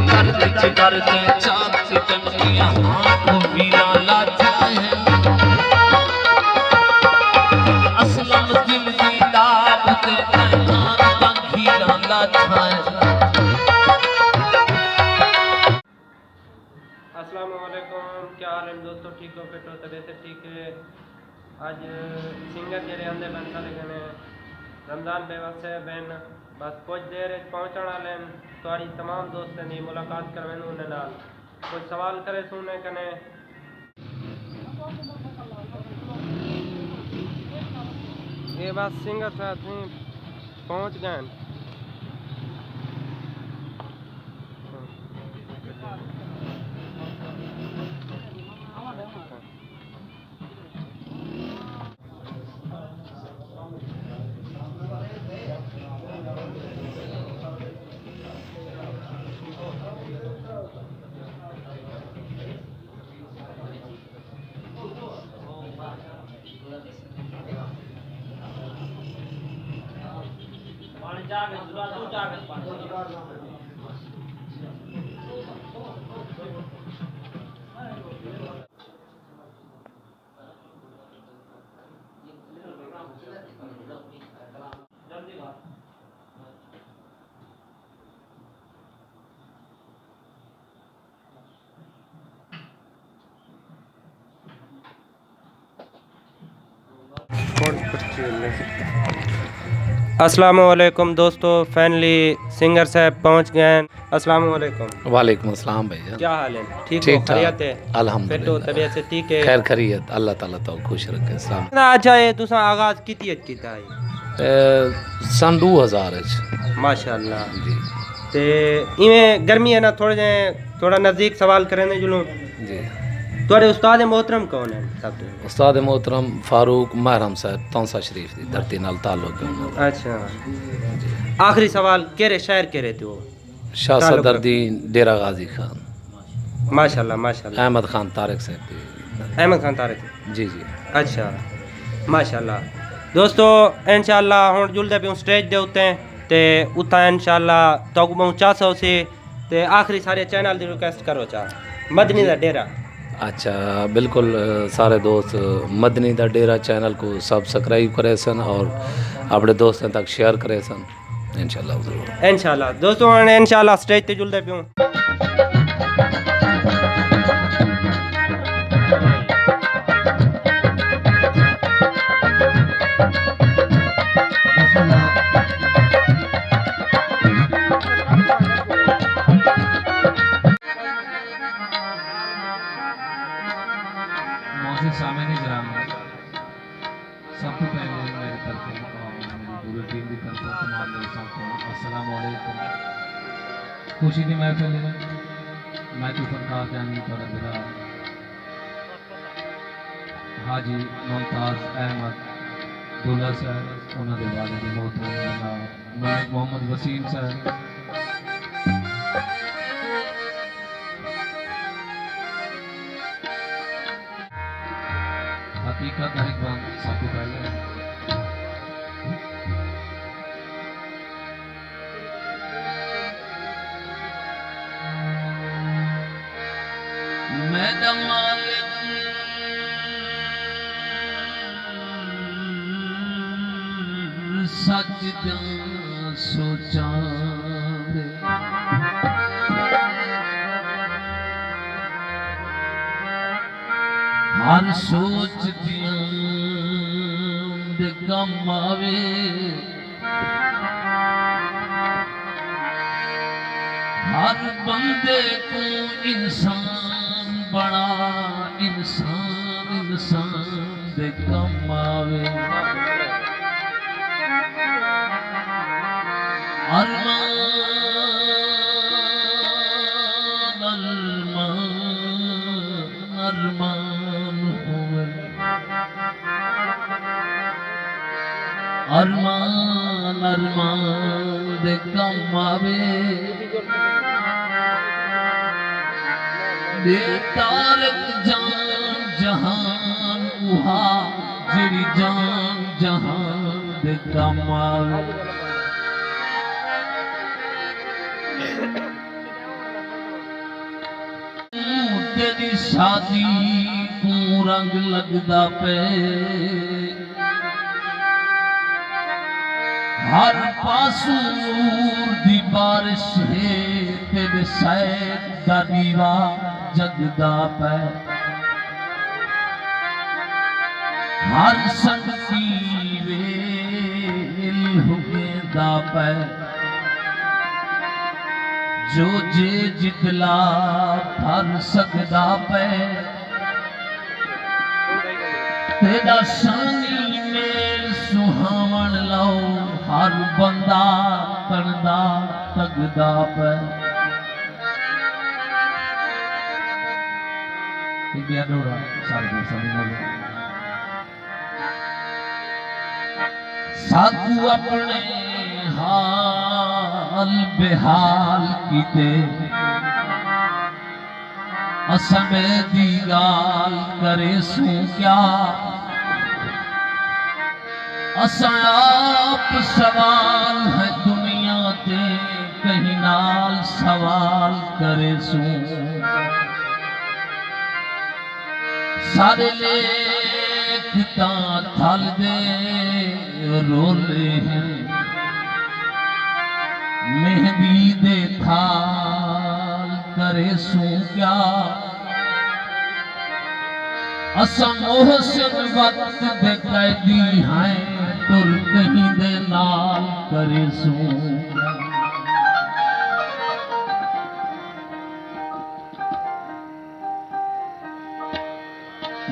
करते करते चाक चिकन किया हाथ वीरा लाता है असलम दिल की दावत हाथ बंखीरा लाता है। अस्सलाम वालेकुम, क्या हाल है दोस्तों? ठीक हो? फिट हो? तबीयत से ठीक है? आज सिंगर जेरे आंदे बन सारे गने रमज़ान बेवस है बहन बस कुछ देर पहुँचण वाले थोड़ी तमाम दोस्तों की मुलाकात करवेंदो उन्हें नाल कुछ सवाल करे सुने कने ये बस सिंगर साथ ही पहुँच गए। अस्सलाम वालेकुम दोस्तों, फाइनली सिंगर साहब पहुंच गए। अस्सलाम वालेकुम। वालेकुम अस्सलाम भैया, क्या हाल है? ठीक हो? ठीक खैरियत है? ठाक अल्हम्दुलिल्लाह। फिट हो? तबीयत से ठीक है? खैर खैरियत, अल्लाह ताला तो खुश रखे। सलाम अच्छा ये तुसा आगाज किती कीता है? सन 2000 माशाअल्लाह। जी ते इवें गर्मी है ना थोड़ा नज़दीक सवाल करने जुलूं। जी। तुम्हारे उस्ताद मोहतरम कौन है? सब उस्ताद मोहतरम फारूक महरम साहब तौंसा शरीफ की धरती नाल ताल्लुक है उन्होंने। अच्छा आखिरी सवाल केरे शायर केरे थे वो? शाह सदरुद्दीन डेरा गाजी खान। माशाल्लाह माशाल्लाह। अहमद खान तारिक साहब। अहमद खान तारिक जी जी। अच्छा माशाल्लाह। दोस्तों इंशाल्लाह हुण जुलदे पे स्टेज दे उत्ते ते उत्था इंशाल्लाह तक पहुंचा सो से ते आखिरी सारे चैनल दी रिक्वेस्ट करो चा मदनी दा डेरा। अच्छा बिल्कुल सारे दोस्त मदनी दा डेरा चैनल को सब्सक्राइब करे सन और अपने दोस्तों तक शेयर करे सन इंशाल्लाह ज़रूर। इंशाल्लाह दोस्तों इंशाल्लाह स्टेज ते जुलदे पियो। सामने ग्राम सब तो पहले मेरी तरफ पूरी टीम की तरफ तमाम दोस्तों को अस्सलाम वालेकुम। खुशी की महफिल में मैं तो फनकार जानी थोड़ा मेरा हाजी मुमताज़ अहमद दुल्ला साहब उन्होंने वाले मोहतरम मलिक मोहम्मद वसीम साहब हकीकत है एक बार सबको पहले मैं दमाल सच जान सोचा हर सोच दिया गम आवे हर बंदे को इंसान बड़ा इंसान इंसान दे गम आवे अरमान अरमान अरमान होवे अरमान अरमान दे गम आवे दे तारक जान जहान उहा जिरी जान जहान दे गम आवे तेरी शादी को रंग लगदा पे हर पासू नूर दी बारिश है तेरे सैद दा दीवा जगदा पे हर संगती वेल हुगेदा पे जो जे जितला फर सकदा पे तेरा शानी मेल सुहावण लाओ हर बंदा करदा तगदा पे साकू अपने हाल बेहाल कीते असमे दी गाल करे सू क्या असा आप सवाल है दुनिया ते कहीं नाल सवाल करे सू सारे लेख थल दे रोले हैं मेहंदी दे थाल करे सू क्या असा मोहसिन वक्त दे कैदी हैं तुर कहीं दे नाल करे सू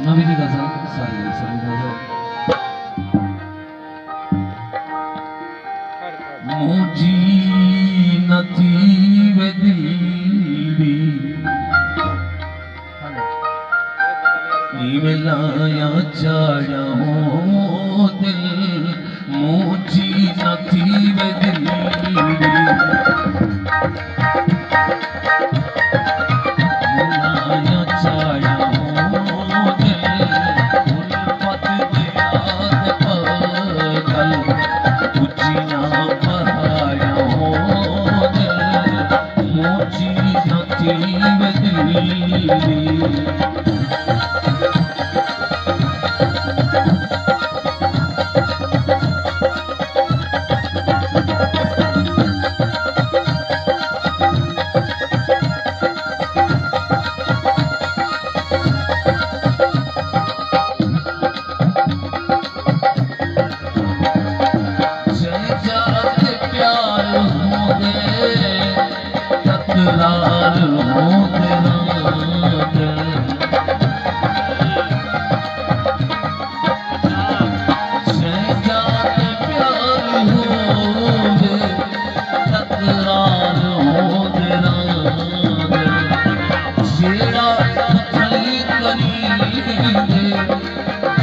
नवी जी गजल सारी गजल मुझी नथी वेदी मिलाया चाया हो दिल मुझी नथी वेदी मिलाया चाया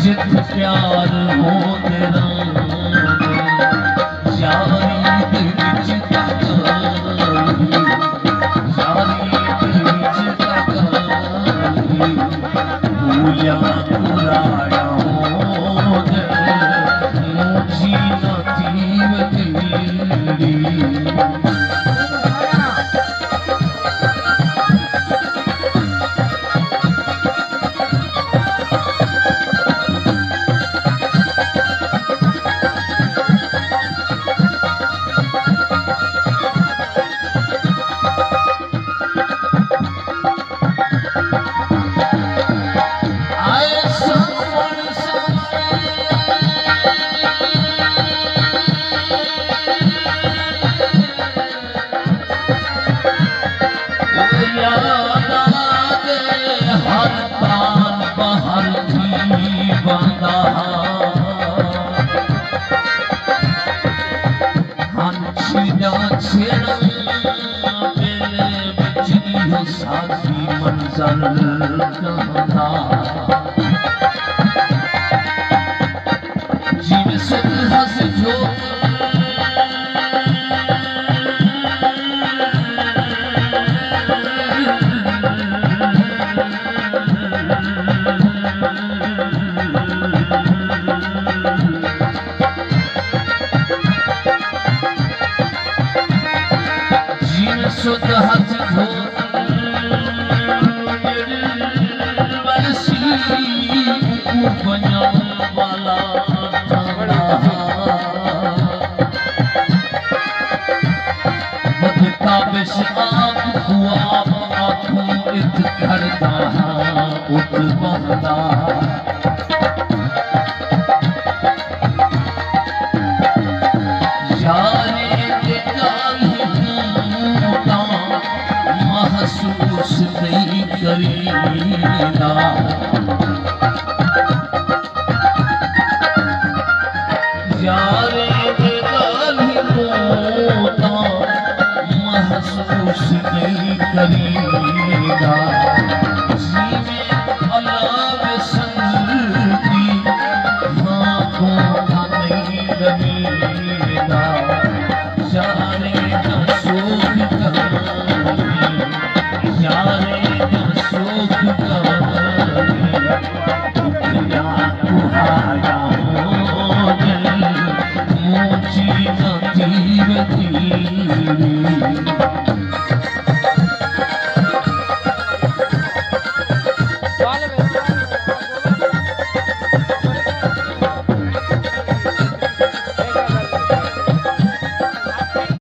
जित प्यार हो तेरा यारी दे विच तकाली यारी दे विच तकाली भूलिया पुराया हो मुझी नथी वतीड़ी साथी मंजर कहना जीव सुध हस जो जीव सुध हस जो करीदा यारे दे गाली मोता महसूस नहीं करी